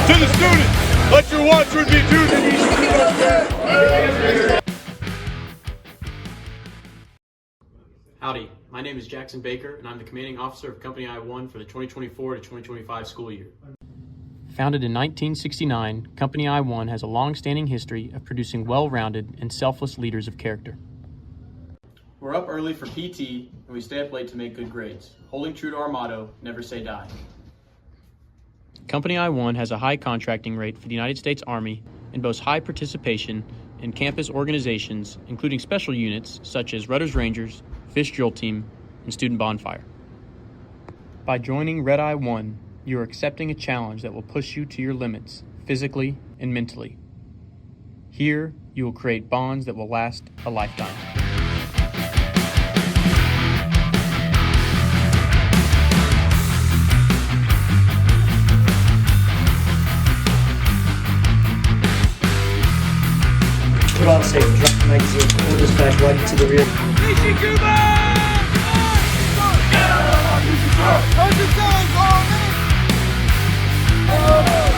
To the students, let your watchword be to the Howdy, my name is Jackson Baker, and I'm the commanding officer of Company I-1 for the 2024 to 2025 school year. Founded in 1969, Company I-1 has a long-standing history of producing well-rounded and selfless leaders of character. We're up early for PT, and we stay up late to make good grades, holding true to our motto, never say die. Company I-1 has a high contracting rate for the United States Army and boasts high participation in campus organizations, including special units such as Rutter's Rangers, Fish Drill Team, and Student Bonfire. By joining Red Eye 1, you are accepting a challenge that will push you to your limits, physically and mentally. Here, you will create bonds that will last a lifetime. Put on safe, drop the magazine, full dispatch, right into the rear. Oh!